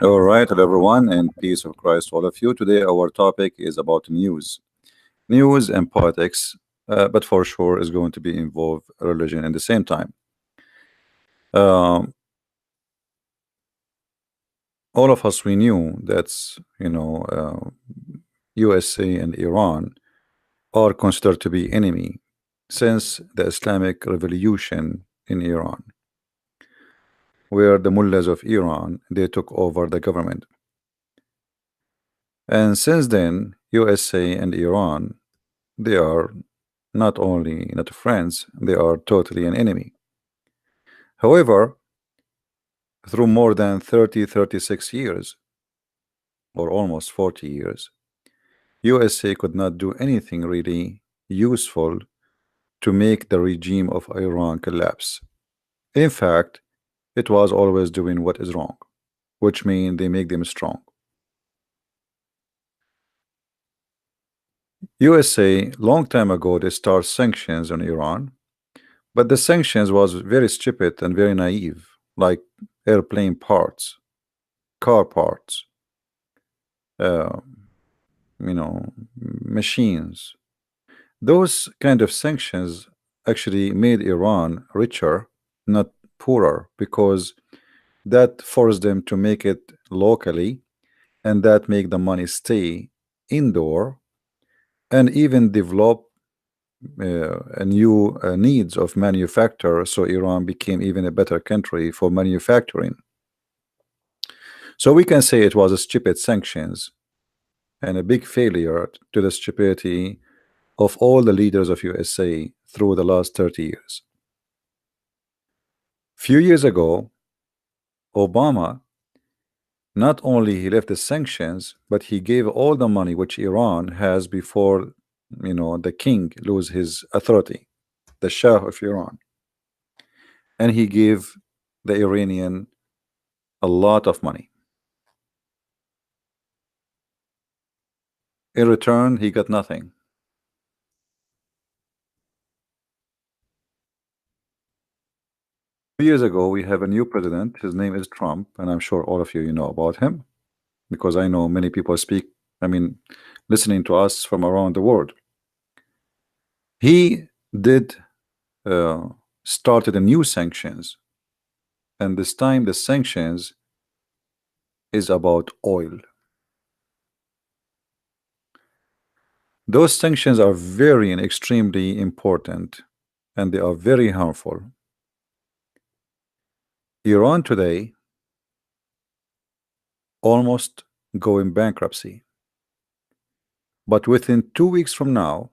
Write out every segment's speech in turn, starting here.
All right, hello everyone, and peace of Christ to all of you. Today, our topic is about news and politics, but for sure is going to be involve religion at the same time. Um, all of us we knew that's USA and Iran are considered to be enemy since the Islamic Revolution in Iran, where the mullahs of Iran they took over the government, and since then USA and Iran they are not only not friends, they are totally an enemy. However, through more than 30, 36 years, or almost 40 years, USA could not do anything really useful to make the regime of Iran collapse. In fact, it was always doing what is wrong, which means they make them strong. USA long time ago they start sanctions on Iran, but the sanctions was very stupid and very naive, like airplane parts, car parts, uh, machines. Those kind of sanctions actually made Iran richer, not poorer, because that forced them to make it locally, and that make the money stay indoor and even develop a new needs of manufacture. So Iran became even a better country for manufacturing. So we can say it was a stupid sanctions and a big failure to the stupidity of all the leaders of USA through the last 30 years. Few years ago, Obama not only he left the sanctions, but he gave all the money which Iran has before the king lose his authority, the Shah of Iran, and he gave the Iranian a lot of money. In return, he got nothing. Years ago, we have a new president. His name is Trump, and I'm sure all of you know about him because I know many people speak. I mean, listening to us from around the world. He did uh, started a new sanctions, and this time the sanctions is about oil. Those sanctions are very and extremely important, and they are very harmful. Iran today almost going bankruptcy, but within 2 weeks from now,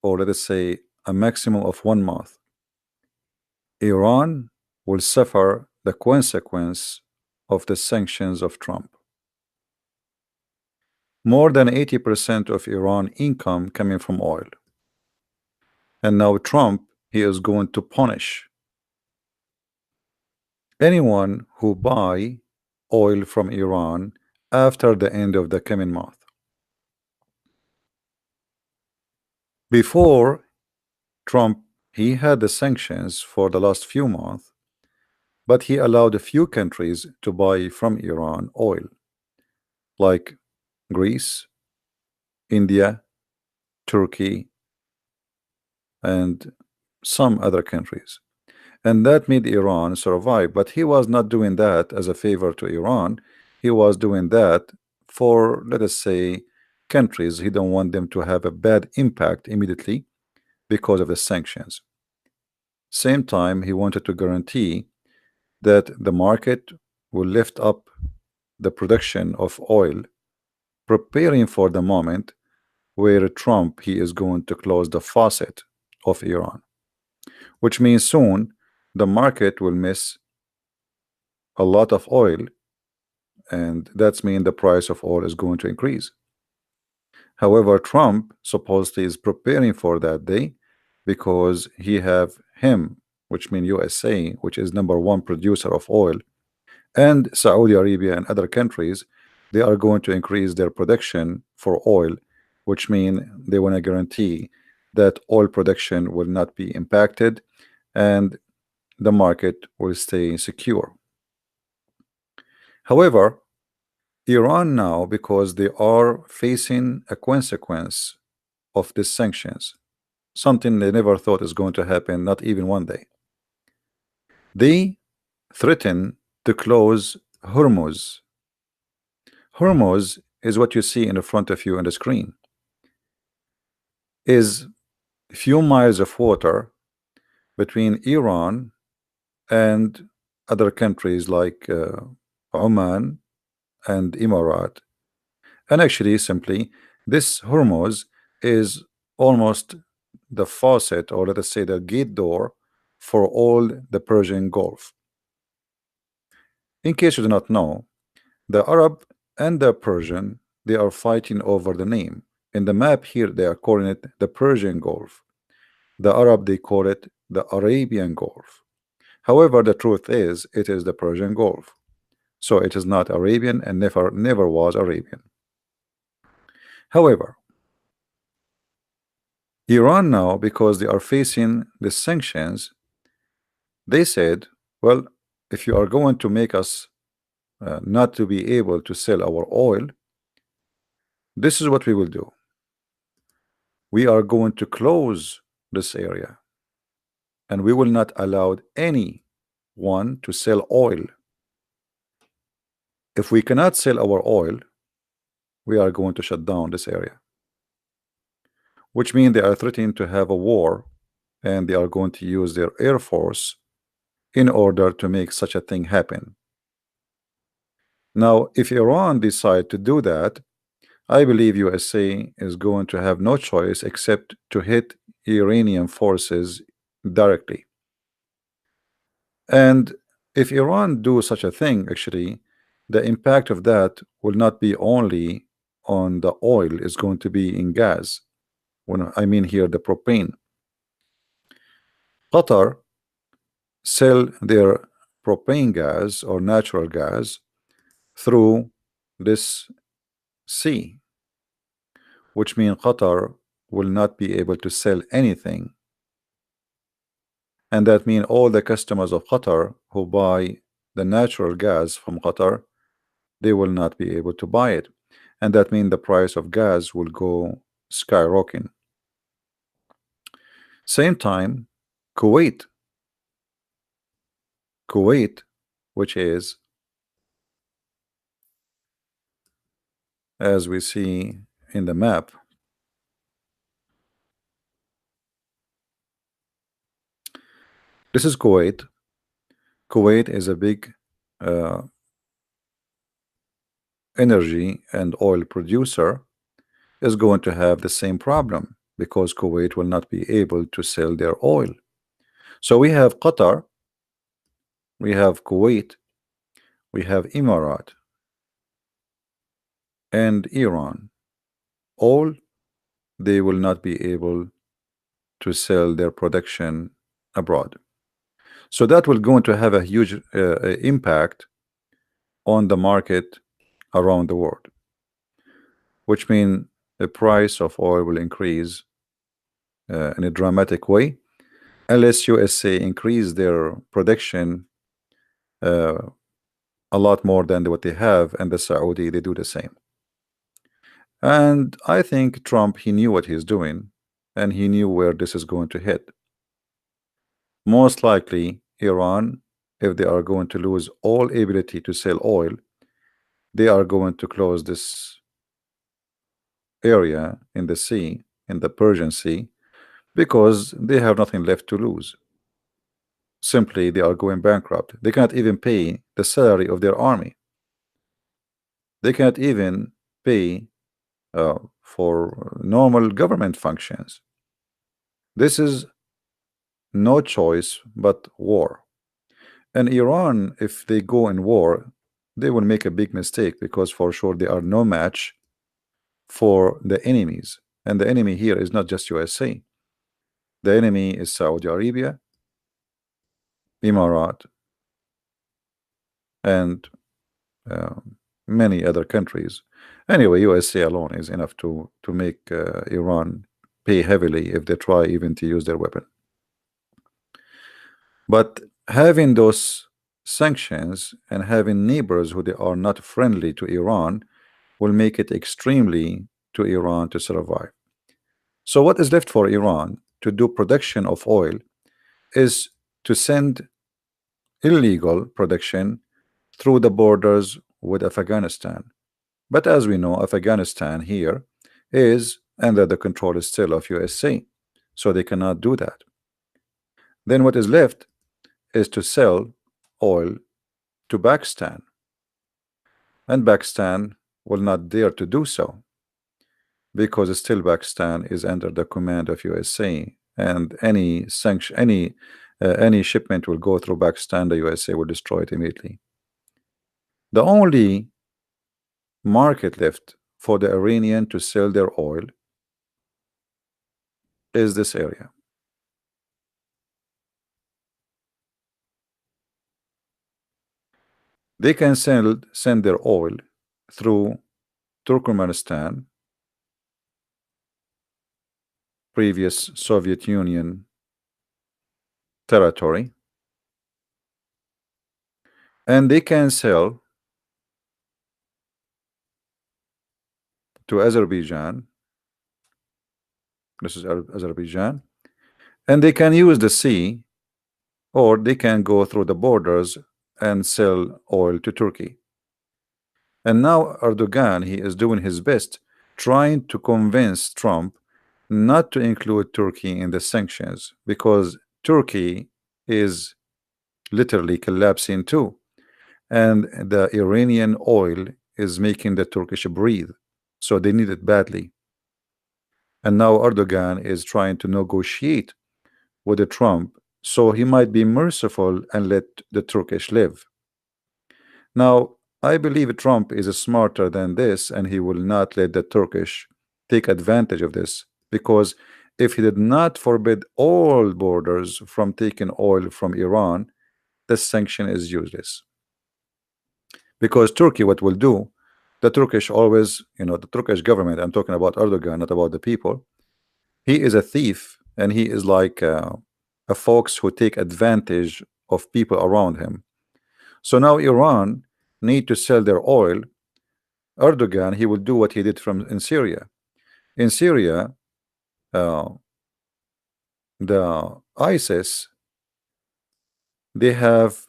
or let us say a maximum of 1 month, Iran will suffer the consequence of the sanctions of Trump. More than 80% of Iran income coming from oil. And now Trump, he is going to punish anyone who buy oil from Iran after the end of the coming month. Before Trump, he had the sanctions for the last few months, but he allowed a few countries to buy from Iran oil, like Greece, India, Turkey, and some other countries. And that made Iran survive. But he was not doing that as a favor to Iran. He was doing that for, let us say, countries. He don't want them to have a bad impact immediately because of the sanctions. Same time, he wanted to guarantee that the market will lift up the production of oil, preparing for the moment where Trump he is going to close the faucet of Iran, which means soon the market will miss a lot of oil, and that's mean the price of oil is going to increase. However, Trump supposedly is preparing for that day because he have him, which mean USA, which is #1 producer of oil, and Saudi Arabia and other countries, they are going to increase their production for oil, which mean they want to guarantee that oil production will not be impacted and the market will stay secure. However, Iran now, because they are facing a consequence of these sanctions, something they never thought is going to happen, not even one day. They threaten to close Hormuz. Hormuz is what you see in the front of you on the screen. Is a few miles of water between Iran and other countries like Oman and Emirat. And actually, simply, this Hormuz is almost the faucet, or let us say the gate door, for all the Persian Gulf. In case you do not know, the Arab and the Persian, they are fighting over the name. In the map here, they are calling it the Persian Gulf. The Arab, they call it the Arabian Gulf. However, the truth is, it is the Persian Gulf. So it is not Arabian and never was Arabian. However, Iran now, because they are facing the sanctions, they said, well, if you are going to make us not to be able to sell our oil, this is what we will do. We are going to close this area, and we will not allow anyone to sell oil. If we cannot sell our oil, we are going to shut down this area, which means they are threatening to have a war, and they are going to use their air force in order to make such a thing happen. Now, if Iran decide to do that, I believe USA is going to have no choice except to hit Iranian forces directly. And if Iran do such a thing, actually, the impact of that will not be only on the oil, it's going to be in gas. When I mean here the propane. Qatar sell their propane gas or natural gas through this sea, which means Qatar will not be able to sell anything. And that means all the customers of Qatar who buy the natural gas from Qatar, they will not be able to buy it. And that means the price of gas will go skyrocketing. Same time, Kuwait, which is, as we see in the map, this is Kuwait. Kuwait is a big energy and oil producer, is going to have the same problem because Kuwait will not be able to sell their oil. So we have Qatar, we have Kuwait, we have Emirat, and Iran. All they will not be able to sell their production abroad. So that will going to have a huge impact on the market around the world, which means the price of oil will increase in a dramatic way unless USA increase their production a lot more than what they have, and the Saudi they do the same. And I think Trump, he knew what he's doing, and he knew where this is going to hit. Most likely Iran, if they are going to lose all ability to sell oil, they are going to close this area in the sea, in the Persian Sea, because they have nothing left to lose. Simply they are going bankrupt. They cannot even pay the salary of their army. They cannot even pay for normal government functions. This is no choice but war. And Iran, if they go in war, they will make a big mistake, because for sure they are no match for the enemies. And the enemy here is not just USA. The enemy is Saudi Arabia, Emirat, and many other countries. Anyway, USA alone is enough to make Iran pay heavily if they try even to use their weapon. But having those sanctions and having neighbors who they are not friendly to Iran will make it extremely to Iran to survive. So what is left for Iran to do production of oil is to send illegal production through the borders with Afghanistan. But as we know, Afghanistan here is under the control still of USA, so they cannot do that. Then what is left is to sell oil to Pakistan, and Pakistan will not dare to do so because still Pakistan is under the command of USA, and any sanction, any shipment will go through Pakistan, the USA will destroy it immediately. The only market left for the Iranian to sell their oil is this area. They can send their oil through Turkmenistan, previous Soviet Union territory, and they can sell to Azerbaijan. This is Azerbaijan, and they can use the sea, or they can go through the borders and sell oil to Turkey. And now Erdogan, he is doing his best trying to convince Trump not to include Turkey in the sanctions, because Turkey is literally collapsing too, and the Iranian oil is making the Turkish breathe, so they need it badly. And now Erdogan is trying to negotiate with the Trump, so he might be merciful and let the Turkish live. Now I believe Trump is smarter than this, and he will not let the Turkish take advantage of this, because if he did not forbid all borders from taking oil from Iran, the sanction is useless. Because Turkey, what will do, the Turkish always, the Turkish government, I'm talking about Erdogan, not about the people, he is a thief, and he is like a fox who take advantage of people around him. So now Iran need to sell their oil. Erdogan, he will do what he did in Syria. In Syria, the ISIS, they have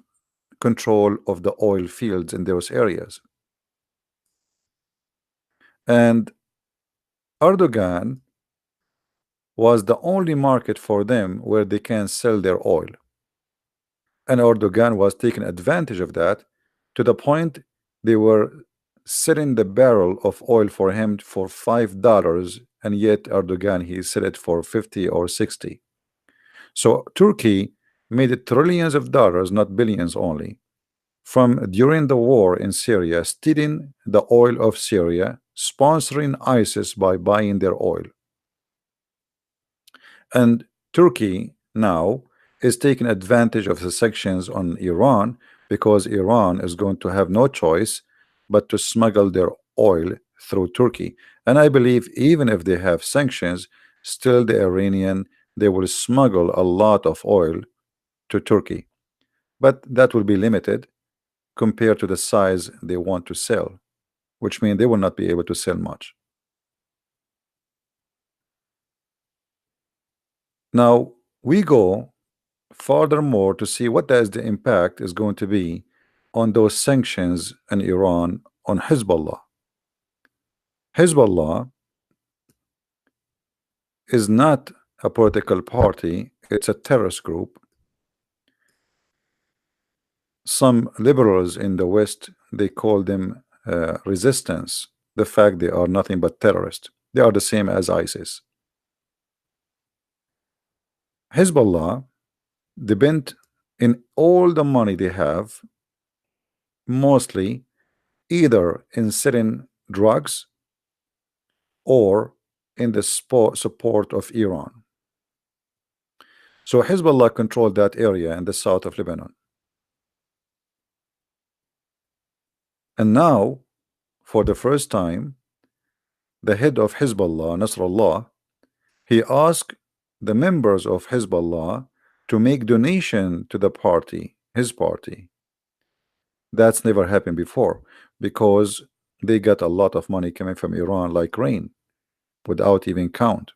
control of the oil fields in those areas, and Erdogan was the only market for them where they can sell their oil, and Erdogan was taking advantage of that to the point they were selling the barrel of oil for him for $5, and yet Erdogan, he sell it for 50 or 60. So Turkey made it trillions of dollars, not billions only, from during the war in Syria, stealing the oil of Syria, sponsoring ISIS by buying their oil. And Turkey now is taking advantage of the sanctions on Iran, because Iran is going to have no choice but to smuggle their oil through Turkey. And I believe even if they have sanctions, still the Iranian, they will smuggle a lot of oil to Turkey, but that will be limited compared to the size they want to sell, which means they will not be able to sell much. Now we go furthermore to see what does the impact is going to be on those sanctions in Iran on Hezbollah. Hezbollah is not a political party, it's a terrorist group. Some liberals in the West, they call them resistance. The fact they are nothing but terrorists. They are the same as ISIS. Hezbollah depend in all the money they have mostly either in selling drugs or in the support of Iran. So Hezbollah controlled that area in the south of Lebanon. And now, for the first time, the head of Hezbollah, Nasrallah, he asked the members of Hezbollah to make donation to the party, his party, That's never happened before because they got a lot of money coming from Iran like rain without even count.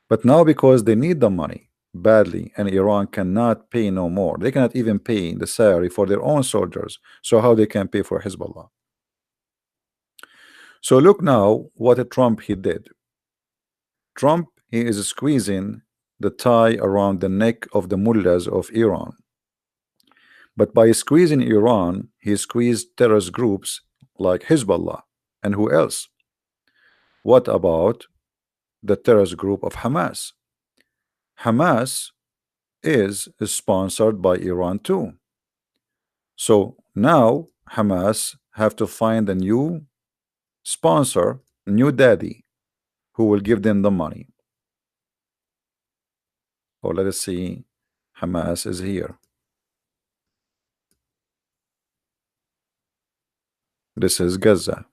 But now because they need the money badly and Iran cannot pay no more, they cannot even pay the salary for their own soldiers. So how they can pay for Hezbollah? So look now what Trump he did. Trump he is squeezing the tie around the neck of the mullahs of Iran. But by squeezing Iran, he squeezed terrorist groups like Hezbollah. And who else? What about the terrorist group of Hamas? Hamas is sponsored by Iran too. So now Hamas have to find a new sponsor, new daddy, who will give them the money. Or let us see, Hamas is here. This is Gaza.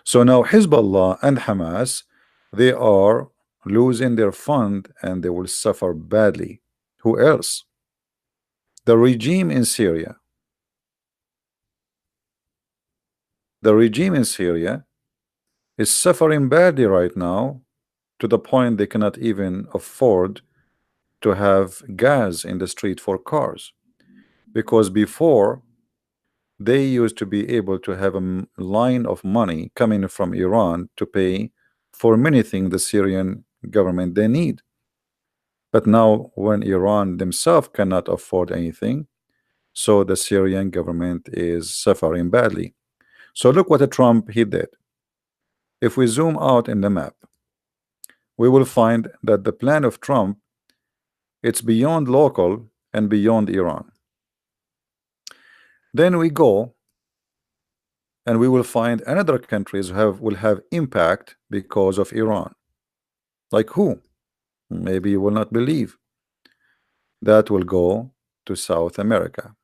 So now Hezbollah and Hamas, they are losing their fund and they will suffer badly. Who else? The regime in Syria. The regime in Syria is suffering badly right now to the point they cannot even afford to have gas in the street for cars. Because before they used to be able to have a line of money coming from Iran to pay for many things the Syrian government they need. But now when Iran themselves cannot afford anything, so the Syrian government is suffering badly. So look what Trump he did. If we zoom out in the map, we will find that the plan of Trump, it's beyond local and beyond Iran. Then we go and we will find another countries will have impact because of Iran. Like who? Maybe you will not believe. That will go to South America.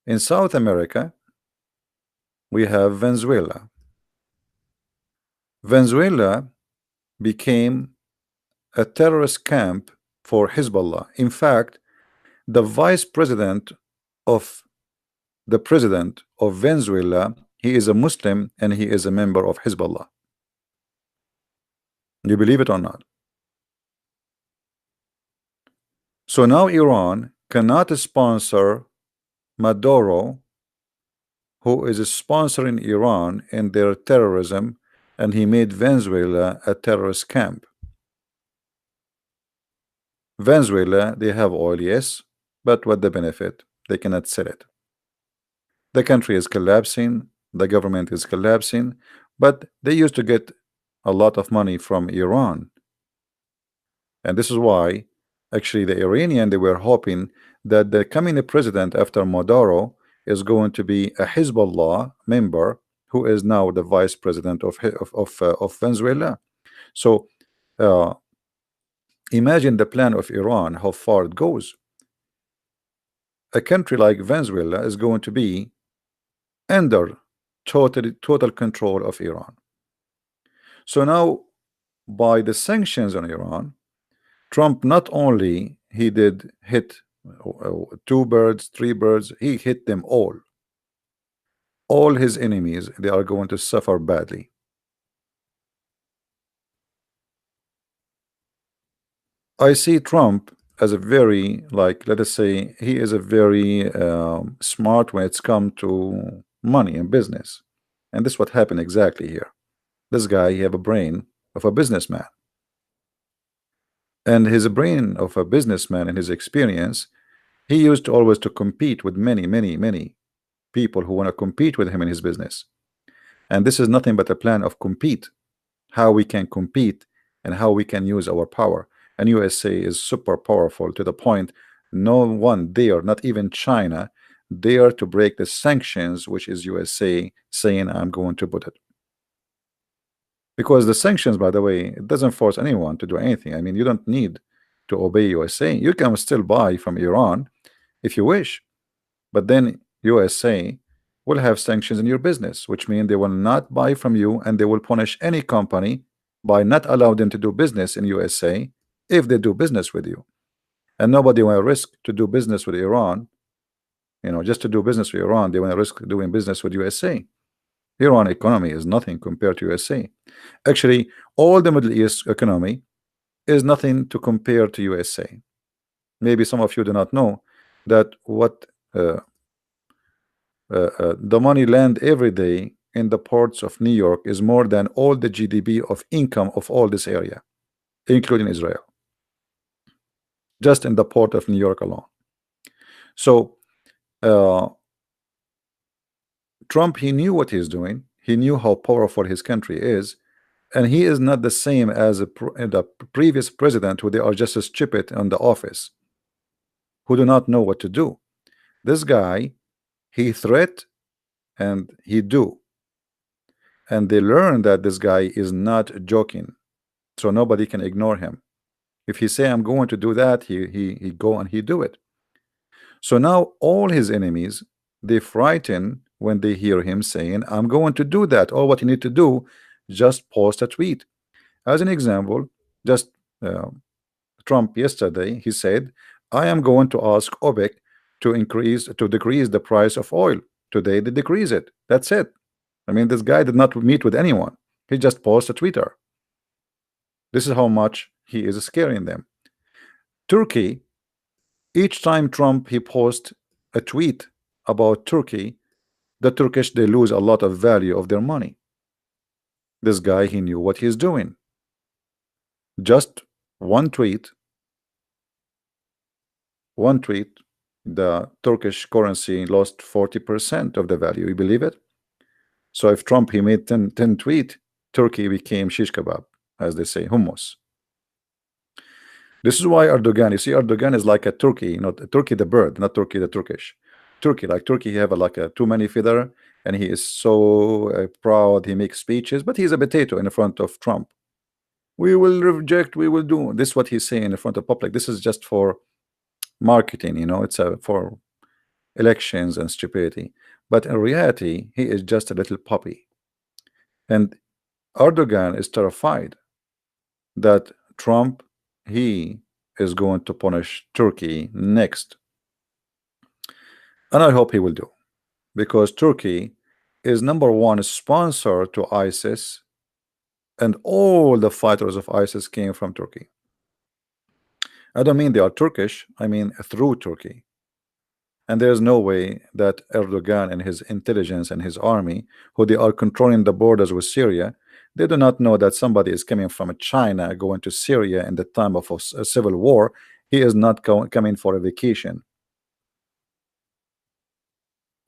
In South America, we have Venezuela. Venezuela became a terrorist camp for Hezbollah. In fact, the vice president of the president of Venezuela, he is a Muslim and he is a member of Hezbollah. You believe it or not? So now Iran cannot sponsor Maduro, who is sponsoring Iran in their terrorism, and he made Venezuela a terrorist camp. Venezuela, they have oil, yes, but what the benefit? They cannot sell it. The country is collapsing, the government is collapsing, but they used to get a lot of money from Iran. And this is why actually the Iranian, they were hoping that the coming president after Maduro is going to be a Hezbollah member who is now the vice president of Venezuela. So imagine the plan of Iran, how far it goes. A country like Venezuela is going to be under total control of Iran. So now by the sanctions on Iran, Trump not only he did hit 2 birds, 3 birds, he hit them all. All his enemies, they are going to suffer badly. I see Trump as a very, like, let us say, he is a very smart when it's come to money and business. And this is what happened exactly here. This guy, he have a brain of a businessman. And his brain of a businessman and his experience, he used to always to compete with many people who want to compete with him in his business. And this is nothing but a plan of compete, how we can compete and how we can use our power. And USA is super powerful to the point no one dare, not even China, dare to break the sanctions, which is USA saying I'm going to put it. Because the sanctions, by the way, it doesn't force anyone to do anything. I mean, you don't need to obey USA. You can still buy from Iran if you wish, but then USA will have sanctions in your business, which means they will not buy from you, and they will punish any company by not allow them to do business in USA if they do business with you. and nobody want to risk to do business with Iran. Just to do business with Iran, they want to risk doing business with USA. Iran economy is nothing compared to USA. Actually, all the Middle East economy is nothing to compare to USA. Maybe some of you do not know that what the money land every day in the ports of New York is more than all the GDP of income of all this area, including Israel, just in the port of New York alone. So Trump, he knew what he's doing. He knew how powerful his country is, and he is not the same as the previous president, who they are just as stupid in the office, who do not know what to do. This guy, he threat and he do, and they learn that this guy is not joking, so nobody can ignore him. If he say I'm going to do that, he go and he do it. So now all his enemies, they frighten when they hear him saying I'm going to do that. All what you need to do, just post a tweet. As an example, just Trump yesterday, he said, I am going to ask OPEC to decrease the price of oil. Today they decrease it. That's it. I mean, this guy did not meet with anyone. He just posted Twitter. This is how much he is scaring them. Turkey, each time Trump he posts a tweet about Turkey, the Turkish, they lose a lot of value of their money. This guy, he knew what he's doing. Just one tweet, the Turkish currency lost 40% of the value. You believe it? So if Trump he made 10 tweet, Turkey became shish kebab, as they say, hummus. This is why Erdogan, you see, Erdogan is like a turkey, not Turkey the bird, not Turkey the Turkish. Turkey, like Turkey, he have like a too many feather, and he is so proud. He makes speeches, but he's a potato in front of Trump. We will reject, we will do this. What he's saying in front of public, this is just for marketing, it's for elections and stupidity. But in reality, he is just a little puppy. And Erdogan is terrified that Trump, he is going to punish Turkey next. And I hope he will do, because Turkey is #1 sponsor to ISIS, and all the fighters of ISIS came from Turkey. I don't mean they are Turkish, I mean through Turkey. And there's no way that Erdogan and his intelligence and his army, who they are controlling the borders with Syria, they do not know that somebody is coming from China going to Syria in the time of a civil war. He is not coming for a vacation.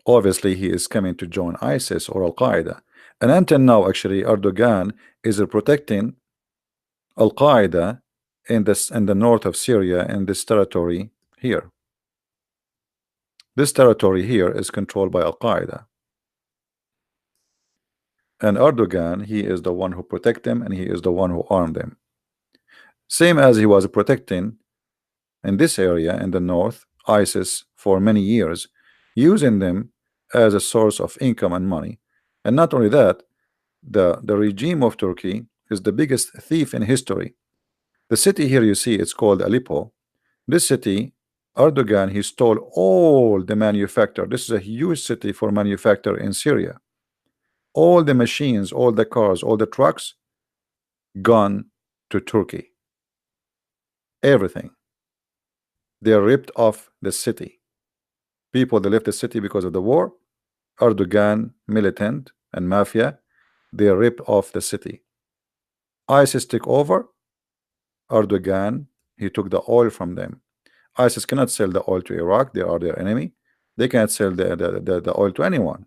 Obviously, he is coming to join ISIS or Al-Qaeda. And until now, actually, Erdogan is protecting Al-Qaeda in the north of Syria, in this territory here. This territory here is controlled by Al-Qaeda. And Erdogan, he is the one who protect them, and he is the one who armed them. Same as he was protecting in this area in the north, ISIS for many years, using them as a source of income and money. And not only that, the regime of Turkey is the biggest thief in history. The city here you see, it's called Aleppo. This city, Erdogan, he stole all the manufacture. This is a huge city for manufacture in Syria. All the machines, all the cars, all the trucks gone to Turkey. Everything. They ripped off the city. People that left the city because of the war, Erdogan, militant and mafia, they ripped off the city. ISIS took over. Erdogan, he took the oil from them. ISIS cannot sell the oil to Iraq. They are their enemy. They cannot sell the oil to anyone.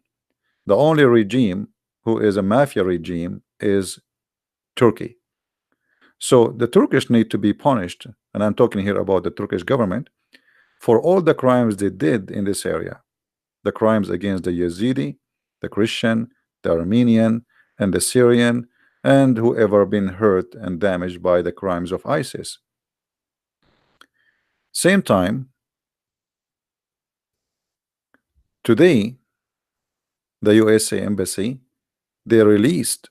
The only regime who is a mafia regime is Turkey. So the Turkish need to be punished, and I'm talking here about the Turkish government, for all the crimes they did in this area. The crimes against the Yazidi, the Christian, the Armenian, and the Syrian, and whoever been hurt and damaged by the crimes of ISIS. Same time, today, the USA Embassy, they released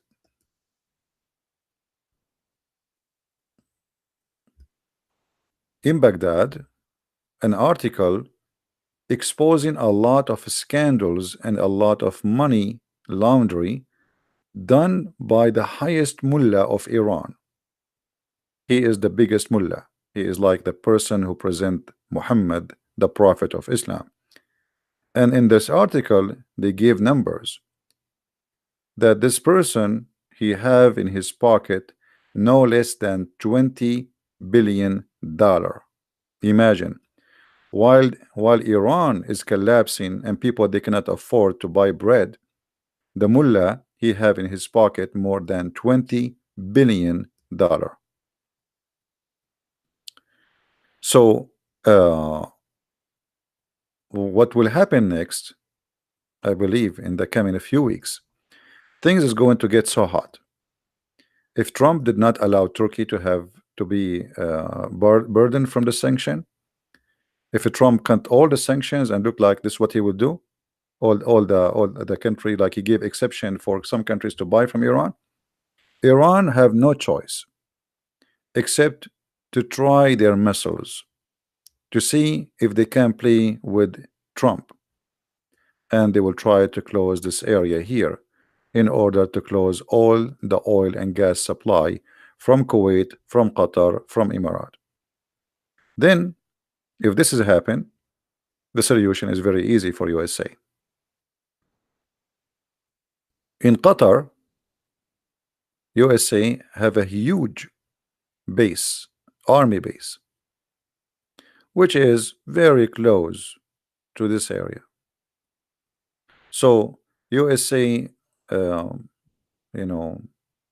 in Baghdad an article exposing a lot of scandals and a lot of money laundering done by the highest mullah of Iran. He is the biggest mullah. He is like the person who present Muhammad, the prophet of Islam. And in this article, they give numbers that this person, he have in his pocket no less than $20 billion. Imagine, while Iran is collapsing and people they cannot afford to buy bread, the mullah he have in his pocket more than $20 billion. So what will happen next, I believe in the coming few weeks, things is going to get so hot. If Trump did not allow Turkey to be burdened from the sanction, if Trump cut all the sanctions and look like this, what he would do, all the country, like he gave exception for some countries to buy from Iran have no choice except to try their muscles to see if they can play with Trump, and they will try to close this area here in order to close all the oil and gas supply from Kuwait, from Qatar, from Emirat. Then if this has happened, the solution is very easy for USA. In Qatar, USA have a huge base, army base, which is very close to this area. So USA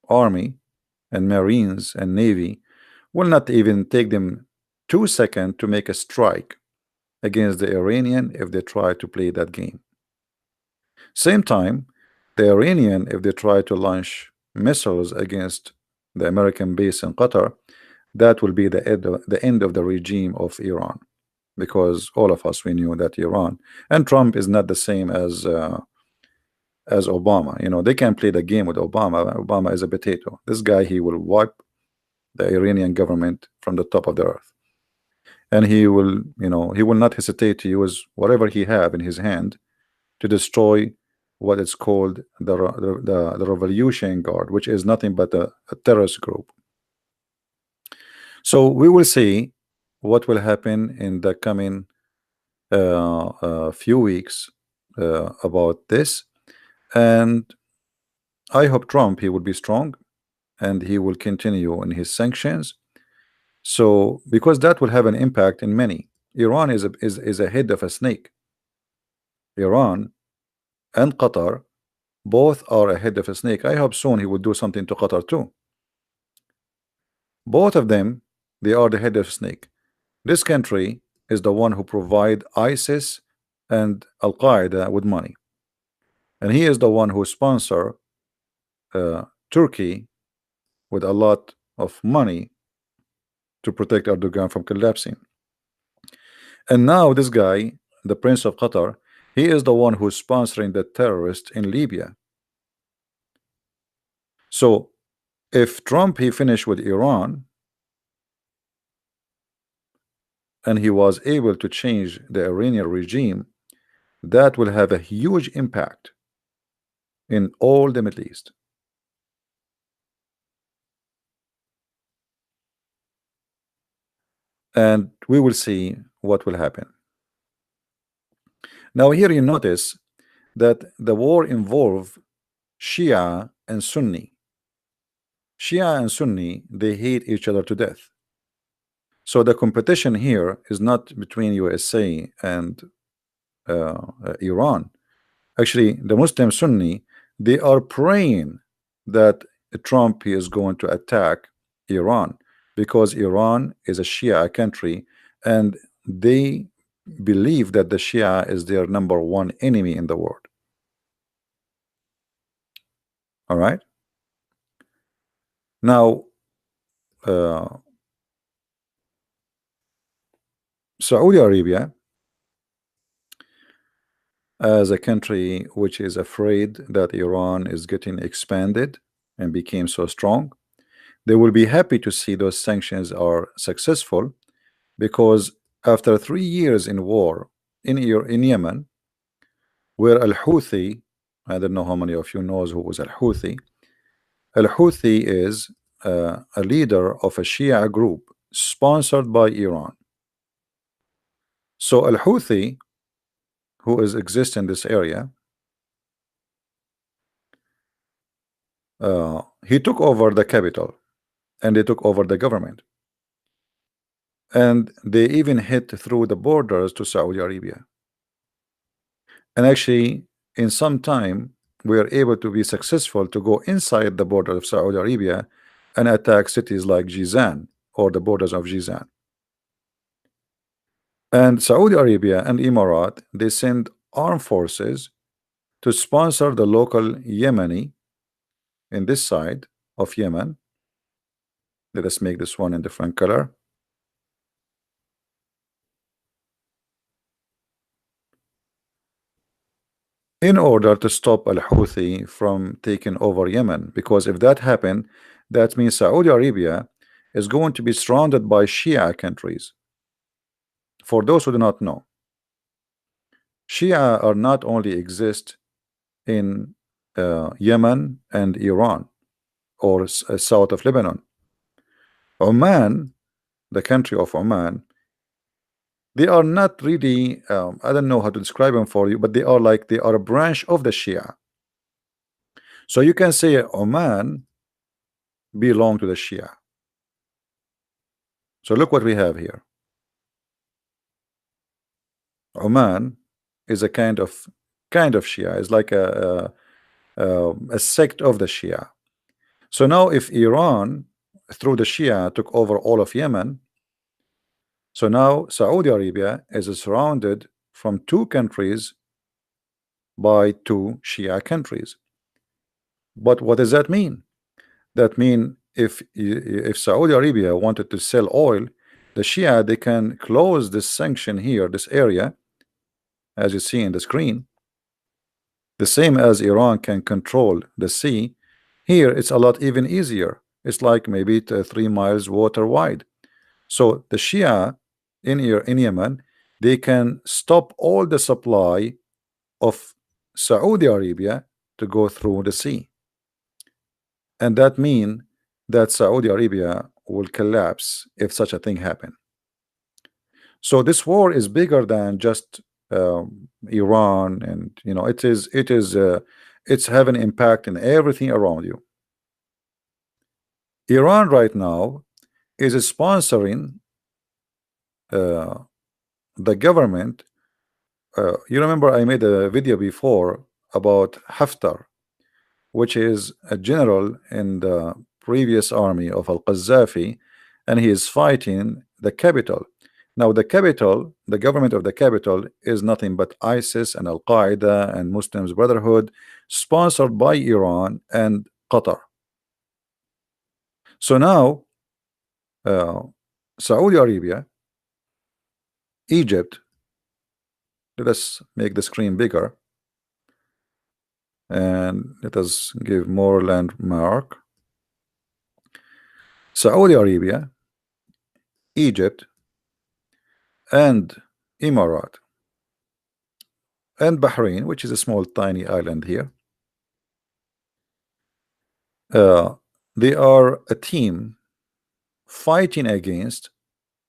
army and marines and navy will not even take them 2 seconds to make a strike against the Iranian if they try to play that game. Same time, the Iranian, if they try to launch missiles against the American base in Qatar, that will be the end of the regime of Iran, because all of us, we knew that Iran and Trump is not the same as Obama. They can't play the game with Obama. Obama is a potato. This guy, he will wipe the Iranian government from the top of the earth, and he will not hesitate to use whatever he have in his hand to destroy what is called the Revolution Guard, which is nothing but a terrorist group. So we will see what will happen in the coming few weeks about this, and I hope Trump, he will be strong and he will continue in his sanctions. So because that will have an impact in many. Iran is a head of a snake. Iran and Qatar both are a head of a snake. I hope soon he will do something to Qatar too. Both of them, they are the head of a snake. This country is the one who provide ISIS and Al-Qaeda with money, and he is the one who sponsor Turkey with a lot of money to protect Erdogan from collapsing. And now this guy, the Prince of Qatar, he is the one who's sponsoring the terrorists in Libya. So if Trump, he finished with Iran and he was able to change the Iranian regime, that will have a huge impact in all the Middle East. And we will see what will happen. Now here you notice that the war involved Shia and Sunni. Shia and Sunni, they hate each other to death. So the competition here is not between USA and Iran. Actually, the Muslim Sunni, they are praying that Trump is going to attack Iran, because Iran is a Shia country and they believe that the Shia is their #1 enemy in the world. All right. Now Saudi Arabia, as a country which is afraid that Iran is getting expanded and became so strong, they will be happy to see those sanctions are successful, because after 3 years in war in Yemen, where Al-Houthi, I don't know how many of you knows who was Al-Houthi. Al-Houthi is a leader of a Shia group sponsored by Iran. So Al-Houthi, who exists in this area, he took over the capital and they took over the government, and they even hit through the borders to Saudi Arabia. And actually, in some time, we are able to be successful to go inside the border of Saudi Arabia and attack cities like Jizan or the borders of Jizan. And Saudi Arabia and Emirat, they send armed forces to sponsor the local Yemeni in this side of Yemen. Let us make this one in different color. In order to stop Al-Houthi from taking over Yemen, because if that happened, that means Saudi Arabia is going to be surrounded by Shia countries. For those who do not know, Shia are not only exist in Yemen and Iran or south of Lebanon. Oman, the country of Oman, they are not really, I don't know how to describe them for you, but they are a branch of the Shia. So you can say Oman belong to the Shia. So look what we have here. Oman is a kind of Shia. It's like a sect of the Shia. So now if Iran through the Shia took over all of Yemen, so now Saudi Arabia is surrounded from two countries by two Shia countries. But what does that mean? That mean if Saudi Arabia wanted to sell oil, the Shia, they can close this sanction here, this area, as you see in the screen. The same as Iran can control the sea, here it's a lot even easier. It's like maybe 3 miles water wide. So the Shia in Yemen, they can stop all the supply of Saudi Arabia to go through the sea, and that mean that Saudi Arabia will collapse if such a thing happen. So this war is bigger than just Iran, and you know it's having impact in everything around you. Iran right now is sponsoring the government. You remember I made a video before about Haftar, which is a general in the previous army of Al-Qaddafi, and he is fighting the capital. Now the capital, the government of the capital is nothing but ISIS and Al-Qaeda and Muslims Brotherhood, sponsored by Iran and Qatar. So now Saudi Arabia, Egypt, let us make the screen bigger and let us give more landmark. Saudi Arabia, Egypt, and Emirat, and Bahrain, which is a small tiny island here, they are a team fighting against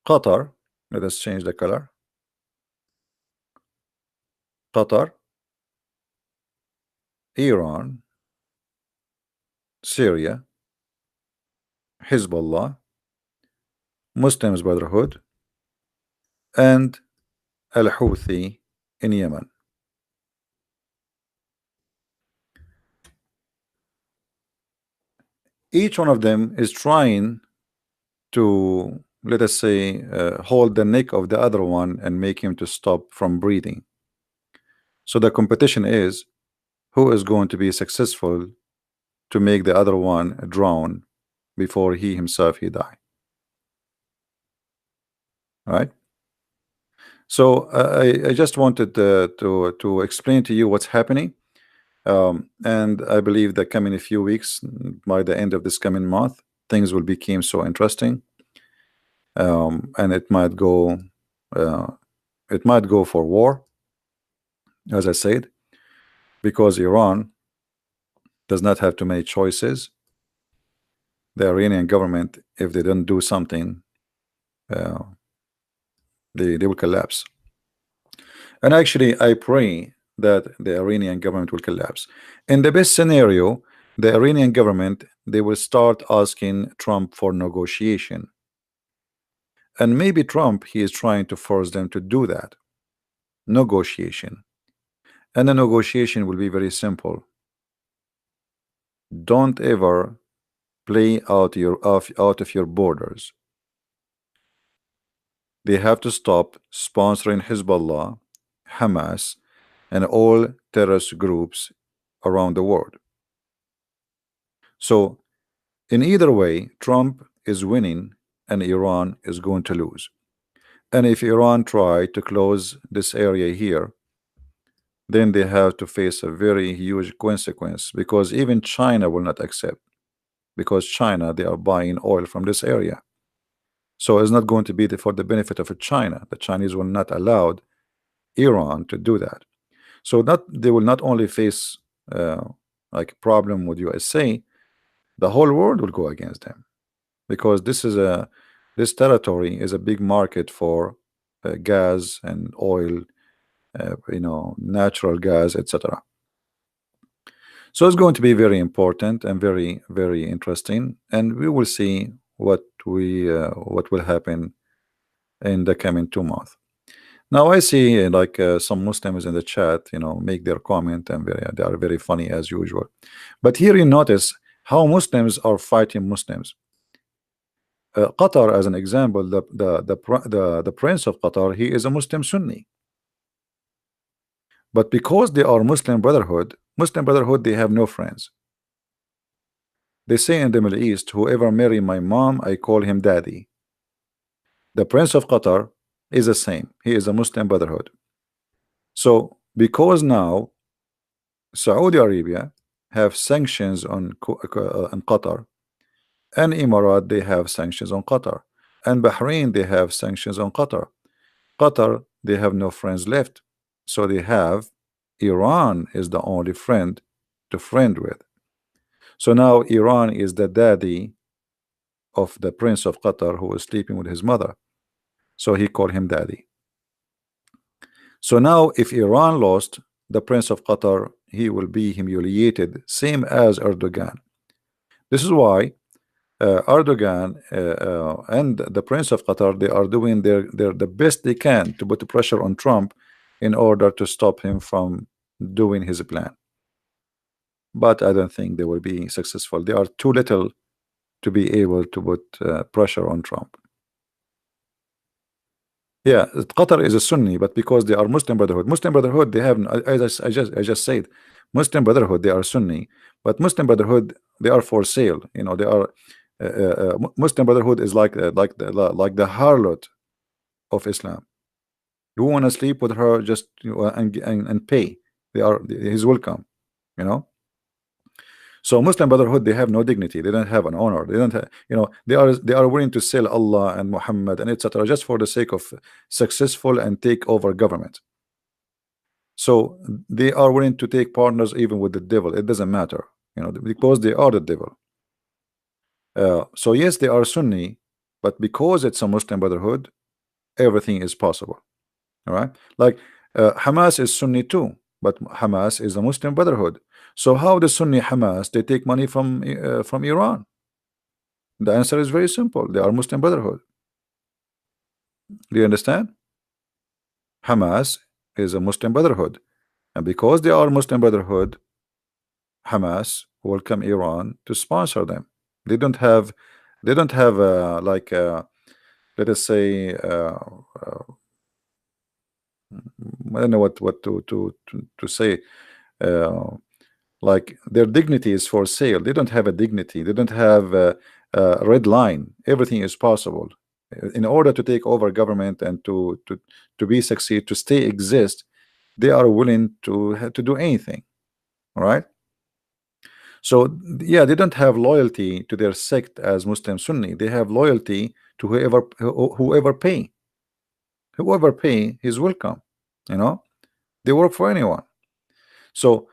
Qatar. Let us change the color. Qatar, Iran, Syria, Hezbollah, Muslims Brotherhood, and Al-Houthi in Yemen. Each one of them is trying to, let us say, hold the neck of the other one and make him to stop from breathing. So the competition is who is going to be successful to make the other one drown before he himself die. All right. So I just wanted to explain to you what's happening, and I believe that coming a few weeks, by the end of this coming month, things will become so interesting, and it might go uh, it might go for war, as I said, because Iran does not have too many choices. The Iranian government, if they don't do something, uh, they will collapse. And actually, I pray that the Iranian government will collapse. In the best scenario, the Iranian government, they will start asking Trump for negotiation. And maybe Trump, he is trying to force them to do that. Negotiation. And the negotiation will be very simple. Don't ever play out out of your borders. They have to stop sponsoring Hezbollah, Hamas, and all terrorist groups around the world. So in either way, Trump is winning and Iran is going to lose. And if Iran try to close this area here, then they have to face a very huge consequence, because even China will not accept, because China, they are buying oil from this area. So it's not going to be for the benefit of China. The Chinese will not allow Iran to do that. So that they will not only face like problem with USA, the whole world will go against them, because this territory is a big market for gas and oil, natural gas, etc. So it's going to be very important and very, very interesting, and we will see what will happen in the coming 2 months. Now I see like some Muslims in the chat, make their comment, and they are very funny as usual. But here you notice how Muslims are fighting Muslims. Qatar, as an example, the prince of Qatar, he is a Muslim Sunni. But because they are Muslim Brotherhood, they have no friends. They say in the Middle East, whoever marry my mom, I call him daddy. The prince of Qatar is the same. He is a Muslim Brotherhood. So because now Saudi Arabia have sanctions on Qatar, and Emirat, they have sanctions on Qatar, and Bahrain, they have sanctions on Qatar. Qatar, they have no friends left, so they have Iran is the only friend to friend with. So now Iran is the daddy of the prince of Qatar who is sleeping with his mother, so he called him daddy. So now if Iran lost, the prince of Qatar, he will be humiliated, same as Erdogan. This is why Erdogan and the prince of Qatar, they are doing the best they can to put pressure on Trump in order to stop him from doing his plan. But I don't think they will be successful. They are too little to be able to put pressure on Trump. Yeah, Qatar is a Sunni, but because they are Muslim Brotherhood, they have, as I just said, Muslim Brotherhood, they are Sunni, but Muslim Brotherhood, they are for sale. They are Muslim Brotherhood is like the harlot of Islam. You want to sleep with her, just and pay. He's welcome. So Muslim Brotherhood, they have no dignity. They don't have an honor. They don't have, they are willing to sell Allah and Muhammad and etc. just for the sake of successful and take over government. So they are willing to take partners even with the devil. It doesn't matter, because they are the devil. So yes, they are Sunni, but because it's a Muslim Brotherhood, everything is possible. All right, like Hamas is Sunni too, but Hamas is a Muslim Brotherhood. So how the Sunni Hamas, they take money from Iran? The answer is very simple. They are Muslim Brotherhood. Do you understand? Hamas is a Muslim Brotherhood, and because they are Muslim Brotherhood, Hamas welcome Iran to sponsor them. They don't have like let us say I don't know what to say. Like their dignity is for sale. They don't have a dignity. They don't have a red line. Everything is possible. In order to take over government and to be succeed, to stay exist, they are willing to do anything. All right. So yeah, they don't have loyalty to their sect as Muslim Sunni. They have loyalty to whoever pay. Whoever pay, he's welcome. You know, they work for anyone. So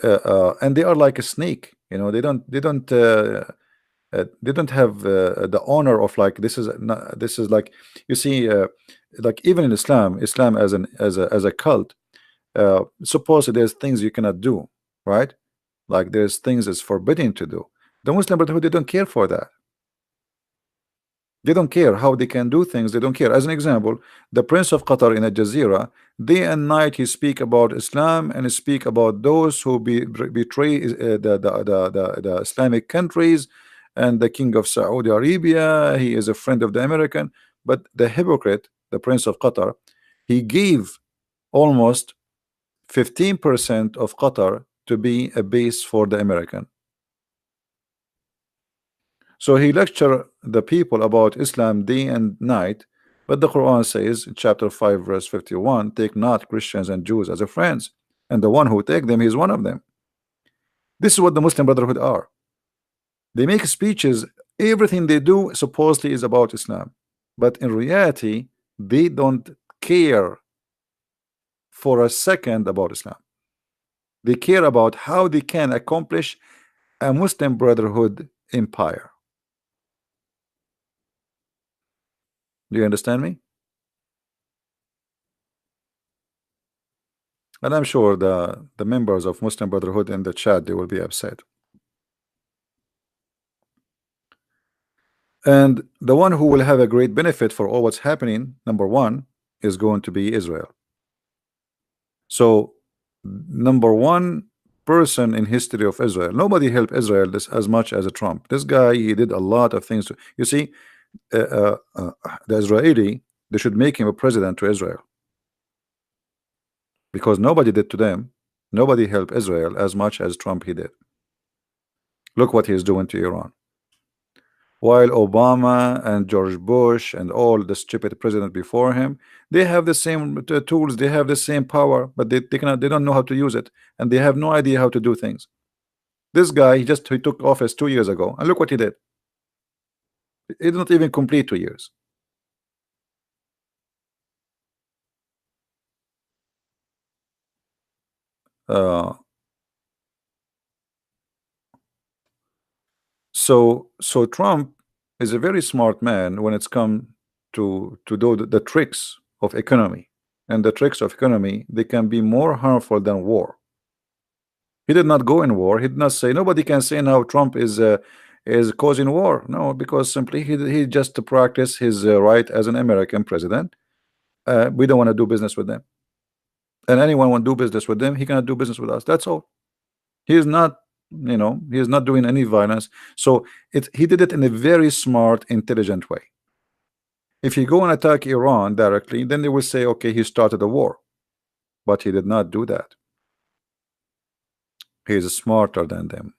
and they are like a snake. You know, they don't have the honor of like this is not, this is like you see like even in Islam as an as a cult, suppose there's things you cannot do, right? Like there's things it's forbidden to do. The Muslim Brotherhood, they don't care for that. They don't care how they can do things. They don't care. As an example, the Prince of Qatar in Al Jazeera, day and night he speak about Islam and speak about those who betray the Islamic countries and the King of Saudi Arabia. He is a friend of the American, but the hypocrite, the Prince of Qatar, he gave almost 15% of Qatar to be a base for the American. So he lecture the people about Islam day and night, but the Quran says in chapter 5 verse 51, take not Christians and Jews as a friends, and the one who take them, he is one of them. This is what the Muslim Brotherhood are. They make speeches, everything they do supposedly is about Islam, but in reality they don't care for a second about Islam. They care about how they can accomplish a Muslim Brotherhood empire. Do you understand me? And I'm sure the members of Muslim Brotherhood in the chat, they will be upset. And the one who will have a great benefit for all what's happening, number one, is going to be Israel. So number one person in history of Israel, nobody helped Israel this as much as a Trump. This guy, he did a lot of things. You see, the Israeli, they should make him a president to Israel, because nobody did to them. Nobody helped Israel as much as Trump he did. Look what he's doing to Iran. While Obama and George Bush and all the stupid president before him, they have the same tools, they have the same power, but they don't know how to use it, and they have no idea how to do things. This guy, he took office 2 years ago, and look what he did. He did not even complete 2 years. So Trump is a very smart man when it's come to do the tricks of economy, and the tricks of economy, they can be more harmful than war. He did not go in war. He did not say, nobody can say now Trump is causing war. No, because simply he just to practice his right as an American president. We don't want to do business with them, and anyone want to do business with them, he cannot do business with us. That's all. He is not, you know, he is not doing any violence. So he did it in a very smart, intelligent way. If you go and attack Iran directly, then they will say, okay, he started a war, but he did not do that. He is smarter than them.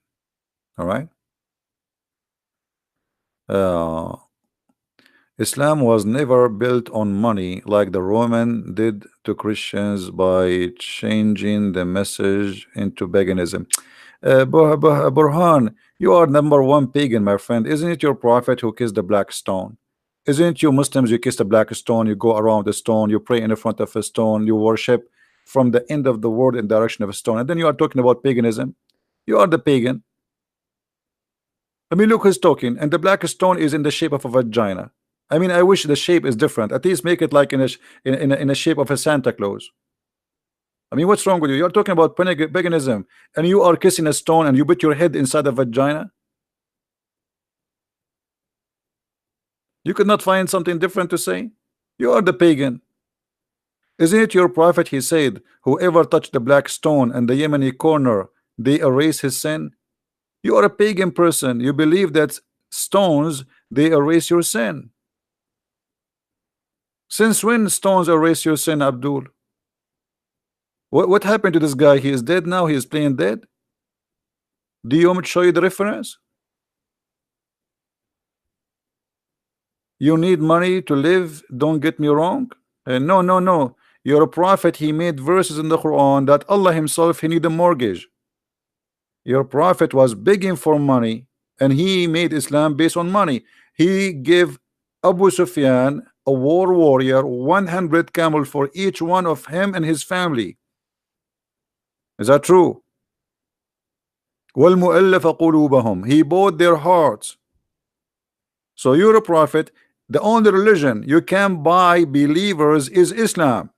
All right. Islam was never built on money like the Roman did to Christians by changing the message into paganism. Burhan, you are number one pagan, my friend. Isn't it your prophet who kissed the black stone? Isn't it you Muslims, you kiss the black stone, you go around the stone, you pray in the front of a stone, you worship from the end of the world in direction of a stone, and then you are talking about paganism? You are the pagan. I mean, look who's talking, and the black stone is in the shape of a vagina. I mean, I wish the shape is different. At least make it like in a shape of a Santa Claus. I mean, what's wrong with you? You're talking about paganism, and you are kissing a stone, and you put your head inside a vagina. You could not find something different to say? You are the pagan. Isn't it your prophet? He said, whoever touched the black stone and the Yemeni corner, they erase his sin. You are a pagan person. You believe that stones, they erase your sin. Since when stones erase your sin, Abdul? What happened to this guy? He is dead now. He is playing dead. Do you want me to show you the reference? You need money to live, don't get me wrong. No. You're a prophet. He made verses in the Quran that Allah himself, he need a mortgage. Your prophet was begging for money, and he made Islam based on money. He gave Abu Sufyan, a war warrior, 100 camel for each one of him and his family. Is that true? وَالْمُؤَلَّفَ قُلُوبَهُم, he bought their hearts. So you're a prophet. The only religion you can buy believers is Islam.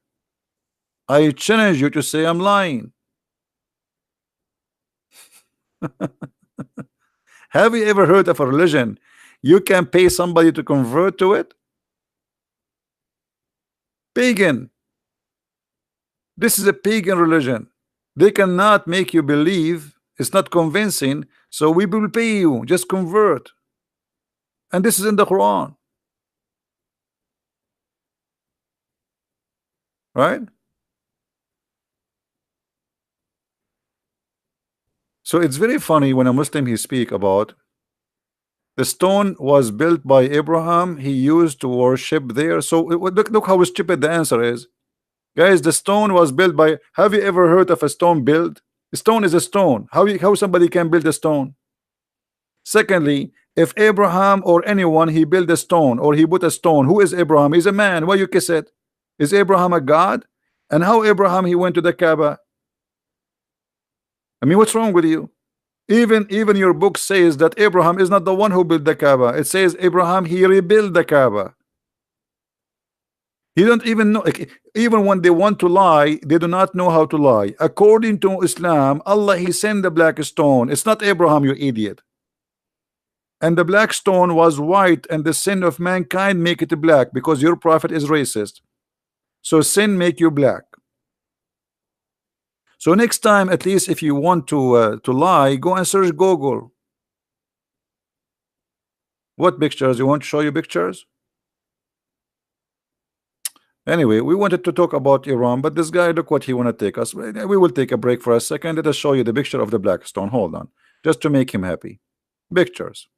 I challenge you to say I'm lying. Have you ever heard of a religion you can pay somebody to convert to it? Pagan. This is a pagan religion. They cannot make you believe. It's not convincing, so we will pay you. Just convert. And this is in the Quran, right? So it's very funny when a Muslim he speak about the stone was built by Abraham. He used to worship there. So look how stupid the answer is. Guys, the stone was built by, have you ever heard of a stone built? A stone is a stone. How somebody can build a stone? Secondly, if Abraham or anyone he built a stone or he put a stone, who is Abraham? He's a man. Why you kiss it? Is Abraham a god? And how Abraham he went to the Kaaba? I mean, what's wrong with you? Even your book says that Abraham is not the one who built the Kaaba. It says Abraham he rebuilt the Kaaba. You don't even know. Even when they want to lie, they do not know how to lie. According to Islam, Allah he sent the black stone. It's not Abraham, you idiot. And the black stone was white, and the sin of mankind make it black because your prophet is racist. So sin make you black. So next time, at least if you want to lie, go and search Google. What pictures? You want to show you pictures? Anyway, we wanted to talk about Iran, but this guy, look what he want to take us. We will take a break for a second. Let us show you the picture of the black stone. Hold on, just to make him happy. Pictures.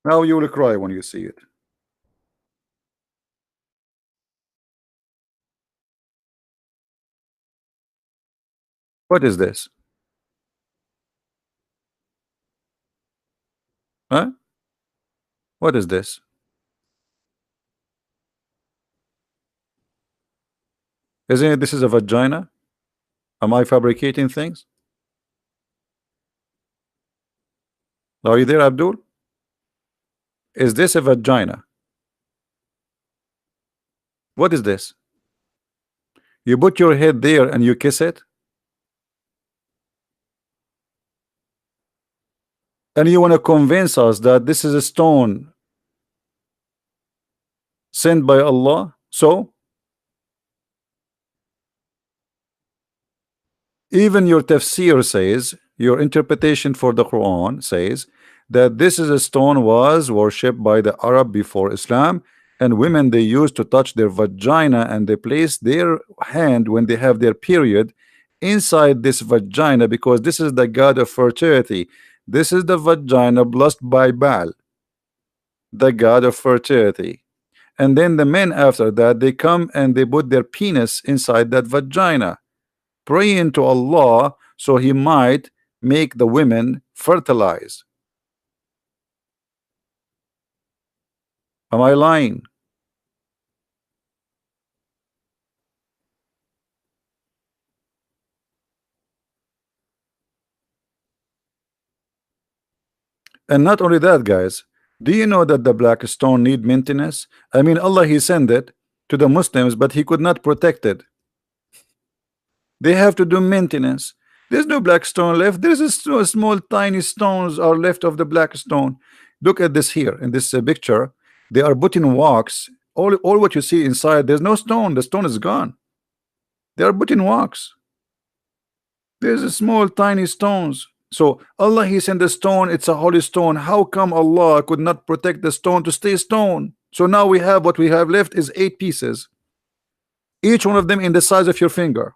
Now you will cry when you see it. What is this? Huh? What is this? Isn't it this is a vagina? Am I fabricating things? Are you there, Abdul? Is this a vagina? What is this? You put your head there and you kiss it? And you want to convince us that this is a stone sent by Allah? So even your tafsir says, your interpretation for the Quran says that this is a stone was worshipped by the Arab before Islam, and women they used to touch their vagina and they place their hand when they have their period inside this vagina because this is the god of fertility. This is the vagina blessed by Baal, the god of fertility. And then the men after that they come and they put their penis inside that vagina, praying to Allah so he might make the women fertilize. Am I lying? And not only that, guys, do you know that the black stone need maintenance? I mean, Allah he sent it to the Muslims, but he could not protect it. They have to do maintenance. There's no black stone left. There's a small tiny stones are left of the black stone. Look at this here in this picture. They are putting wax. All what you see inside, there's no stone. The stone is gone. They are putting wax. There's a small tiny stones. So Allah he sent the stone. It's a holy stone. How come Allah could not protect the stone to stay stone? So now we have what we have left is 8 pieces, each one of them in the size of your finger.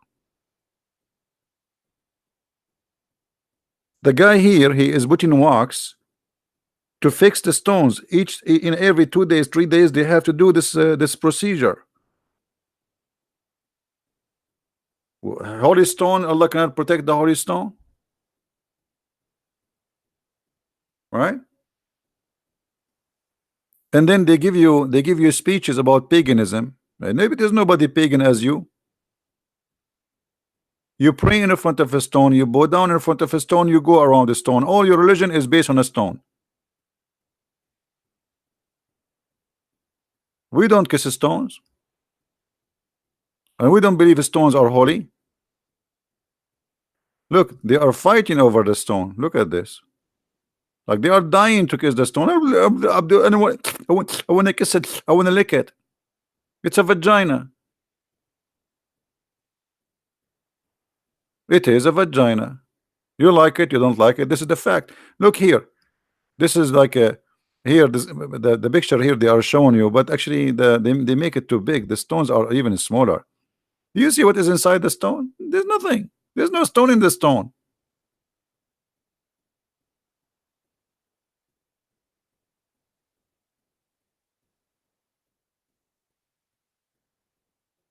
The guy here, he is putting wax to fix the stones. Each in every 2 days, 3 days, they have to do this this procedure. Holy stone, Allah cannot protect the holy stone. right? And then they give you speeches about paganism. And maybe there's nobody pagan as you. You pray in front of a stone, you bow down in front of a stone, you go around the stone. All your religion is based on a stone. We don't kiss stones, and we don't believe stones are holy. Look, they are fighting over the stone. Look at this. Like they are dying to kiss the stone. I want to kiss it. I want to lick it. It's a vagina. It is a vagina. You like it, you don't like it. This is the fact. Look here. This is like a here. The picture here they are showing you, but actually they make it too big. The stones are even smaller. Do you see what is inside the stone? There's nothing. There's no stone in the stone.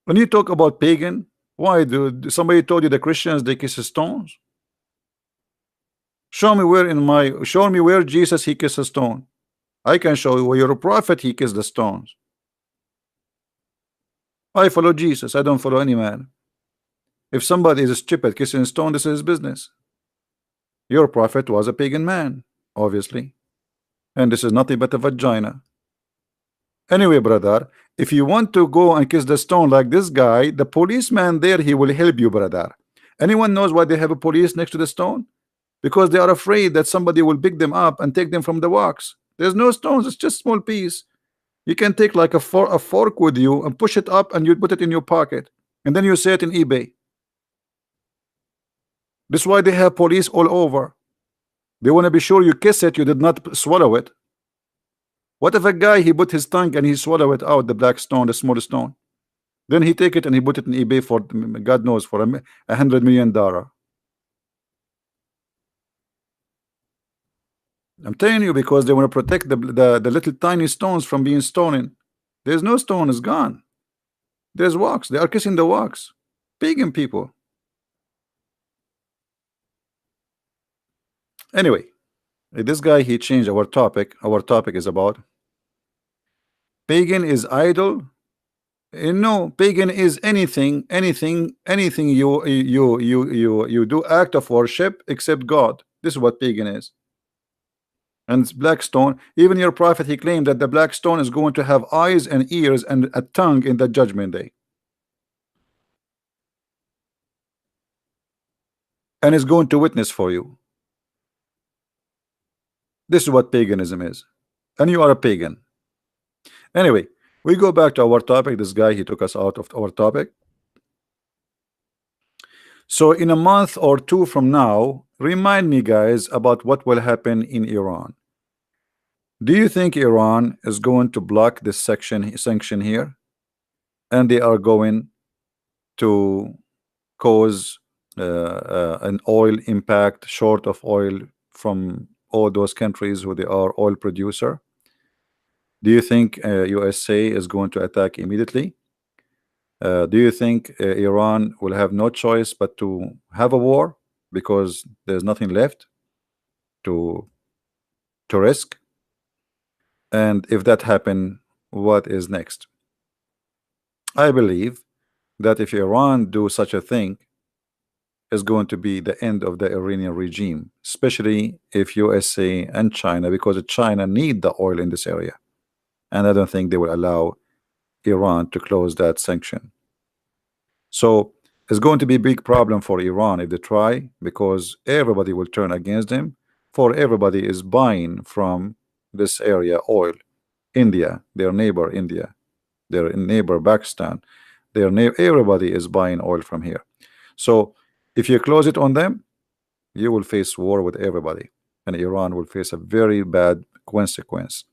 When you talk about pagan, why do somebody told you the Christians they kiss stones? Show me where Jesus he kissed a stone. I can show you where your prophet he kissed the stones. I follow Jesus. I don't follow any man. If somebody is stupid kissing stone, this is his business. Your prophet was a pagan man, obviously, and this is nothing but a vagina. Anyway, brother, if you want to go and kiss the stone like this guy, the policeman there, he will help you, brother. Anyone knows why they have a police next to the stone? Because they are afraid that somebody will pick them up and take them from the walks. There's no stones, it's just small piece. You can take like a fork with you and push it up and you put it in your pocket and then you say it in eBay. This is why they have police all over. They want to be sure you kiss it, you did not swallow it. What if a guy he put his tongue and he swallow it out, the black stone, the small stone? Then he take it and he put it in eBay for God knows for $100 million. I'm telling you, because they want to protect the little tiny stones from being stolen. There's no stone, it's gone. There's walks. They are kissing the walks. Pagan people. Anyway, this guy he changed our topic. Our topic is about pagan is idol. No, pagan is anything you do act of worship except God. This is what pagan is. And it's black stone. Even your prophet he claimed that the black stone is going to have eyes and ears and a tongue in the judgment day, and is going to witness for you. This is what paganism is, and you are a pagan. Anyway, we go back to our topic. This guy he took us out of our topic. So in a month or two from now, remind me guys about what will happen in Iran. Do you think Iran is going to block this sanction here, and they are going to cause an oil impact, short of oil from all those countries who they are oil producer? Do you think USA is going to attack immediately? Do you think Iran will have no choice but to have a war because there's nothing left to risk? And if that happen, what is next? I believe that if Iran do such a thing, is going to be the end of the Iranian regime, especially if USA and China, because China need the oil in this area, and I don't think they will allow Iran to close that sanction. So it's going to be a big problem for Iran if they try, because everybody will turn against them. For everybody is buying from this area oil. India, their neighbor India, their neighbor Pakistan, everybody is buying oil from here. So if you close it on them, you will face war with everybody, and Iran will face a very bad consequence.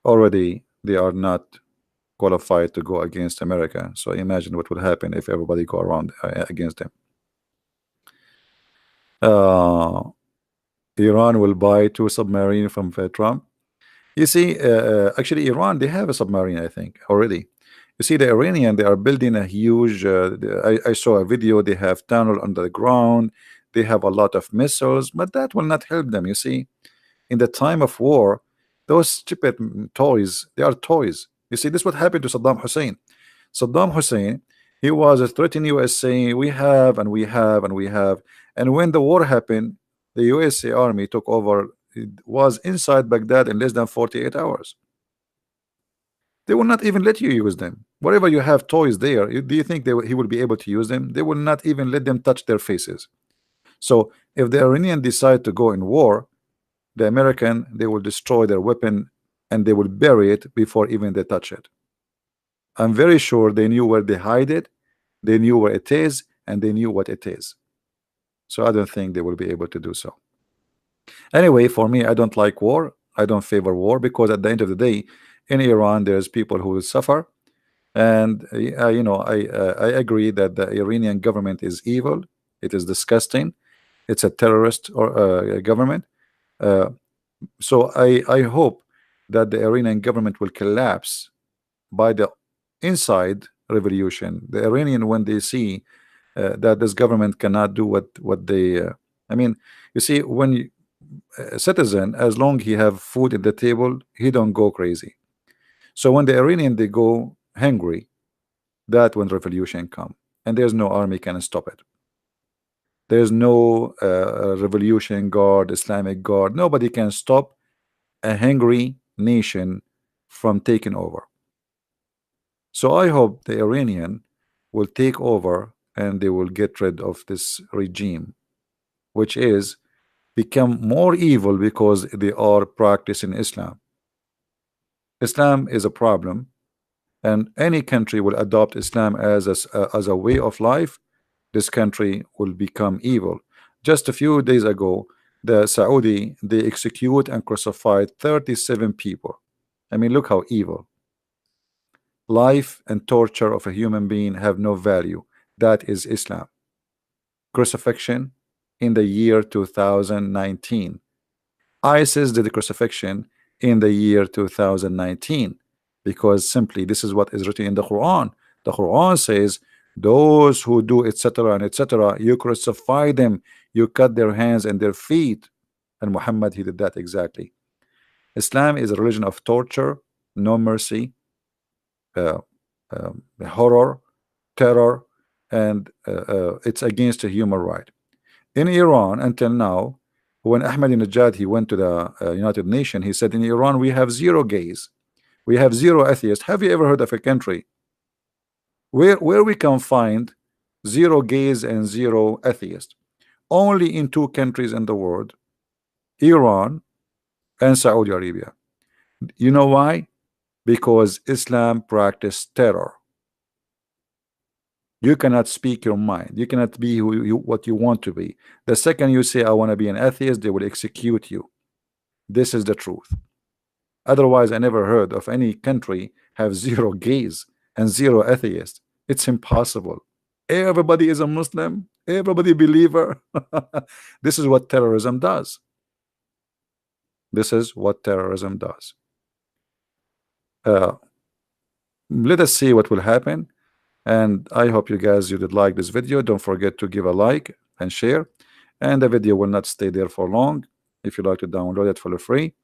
Already they are not qualified to go against America, so imagine what would happen if everybody go around against them. Iran will buy 2 submarines from Trump. You see, actually Iran, they have a submarine, I think, already. You see, the Iranian, they are building a huge I saw a video, they have tunnel under the ground, they have a lot of missiles, but that will not help them. You see, in the time of war, those stupid toys, they are toys. You see, this is what happened to Saddam Hussein. Saddam Hussein, he was threatening US saying we have and we have and we have, and when the war happened, the USA army took over. It was inside Baghdad in less than 48 hours. They will not even let you use them. Whatever you have toys there, do you think he will be able to use them? They will not even let them touch their faces. So if the Iranian decide to go in war, the American, they will destroy their weapon and they will bury it before even they touch it. I'm very sure they knew where they hide it, they knew where it is, and they knew what it is. So I don't think they will be able to do so. Anyway, for me, I don't like war. I don't favor war because at the end of the day, in Iran, there's people who will suffer. And you know, I agree that the Iranian government is evil. It is disgusting. It's a terrorist or government. So I hope that the Iranian government will collapse by the inside revolution. The Iranian, when they see that this government cannot do what they I mean, you see, when a citizen, as long he have food at the table, he don't go crazy. So when the Iranian they go hungry, that when revolution come, and there's no army can stop it. There's no revolution guard, Islamic guard. Nobody can stop a hungry nation from taking over. So I hope the Iranian will take over and they will get rid of this regime, which is become more evil because they are practicing Islam. Islam is a problem, and any country will adopt Islam as a way of life. This country will become evil. Just a few days ago, the Saudi, they execute and crucified 37 people. I mean, look how evil. Life and torture of a human being have no value. That is Islam. Crucifixion in the year 2019. ISIS did the crucifixion in the year 2019 because simply this is what is written in the Quran. The Quran says those who do etc and etc, you crucify them, you cut their hands and their feet. And Muhammad, he did that exactly. Islam is a religion of torture, no mercy, horror, terror, and it's against a human right. In Iran, until now, when Ahmadinejad he went to the United Nations, he said in Iran we have 0 gays, we have 0 atheists. Have you ever heard of a country where we can find 0 gays and 0 atheists? Only in 2 countries in the world, Iran and Saudi Arabia. You know why? Because Islam practices terror. You cannot speak your mind. You cannot be what you want to be. The second you say I want to be an atheist, they will execute you. This is the truth. Otherwise, I never heard of any country have 0 gays and 0 atheists. It's impossible. Everybody is a Muslim. Everybody believer. This is what terrorism does. This is what terrorism does. Let us see what will happen. And I hope you guys you did like this video. Don't forget to give a like and share, and the video will not stay there for long. If you like to download it for free,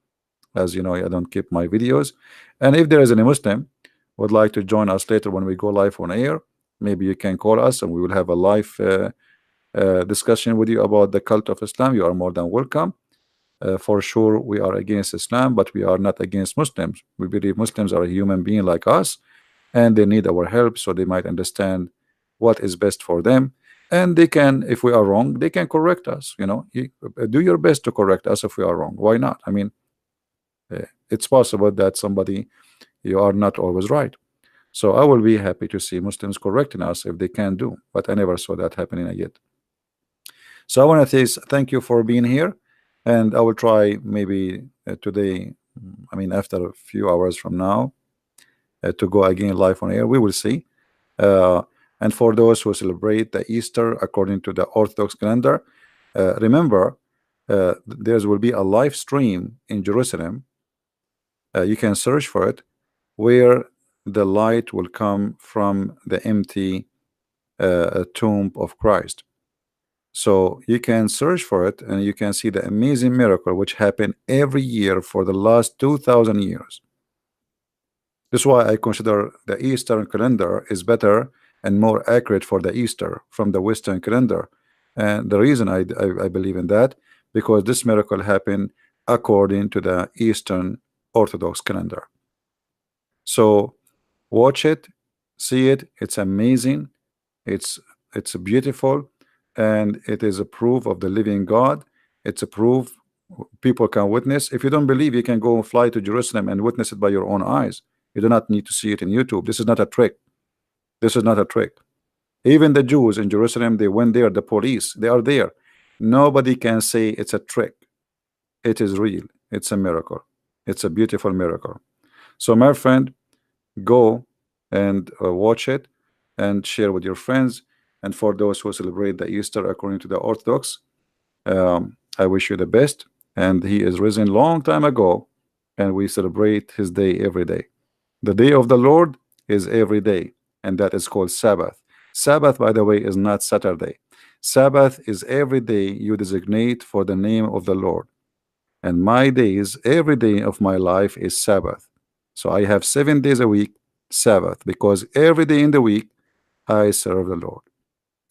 as you know, I don't keep my videos. And if there is any Muslim would like to join us later when we go live on air, maybe you can call us and we will have a live discussion with you about the cult of Islam. You are more than welcome. For sure we are against Islam, but we are not against Muslims. We believe Muslims are a human being like us, and they need our help so they might understand what is best for them. And they can, if we are wrong, they can correct us. You know, do your best to correct us if we are wrong. Why not? I mean, it's possible that somebody, you are not always right. So I will be happy to see Muslims correcting us if they can do, but I never saw that happening yet. So I want to say thank you for being here, and I will try maybe today, I mean after a few hours from now, to go again live on air. We will see. And for those who celebrate the Easter according to the Orthodox calendar, remember there will be a live stream in Jerusalem. You can search for it, where the light will come from the empty tomb of Christ. So you can search for it and you can see the amazing miracle which happened every year for the last 2000 years. This is why I consider the Eastern calendar is better and more accurate for the Easter from the Western calendar. And the reason I believe in that, because this miracle happened according to the Eastern Orthodox calendar. So watch it, see it. It's amazing. It's beautiful, and it is a proof of the living God. It's a proof people can witness. If you don't believe, you can go fly to Jerusalem and witness it by your own eyes. You do not need to see it in YouTube. This is not a trick. This is not a trick. Even the Jews in Jerusalem, they went there, the police, they are there. Nobody can say it's a trick. It is real. It's a miracle. It's a beautiful miracle. So my friend, go and watch it and share with your friends. And for those who celebrate the Easter according to the Orthodox, I wish you the best. And he is risen long time ago, and we celebrate his day every day. The day of the Lord is every day, and that is called Sabbath. Sabbath, by the way, is not Saturday. Sabbath is every day you designate for the name of the Lord. And my days, every day of my life is Sabbath. So I have 7 days a week, Sabbath, because every day in the week I serve the Lord,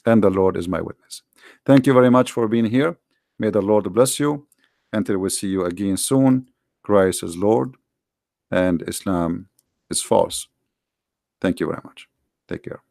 and the Lord is my witness. Thank you very much for being here. May the Lord bless you. Until we see you again soon, Christ is Lord and Islam is false. Thank you very much. Take care.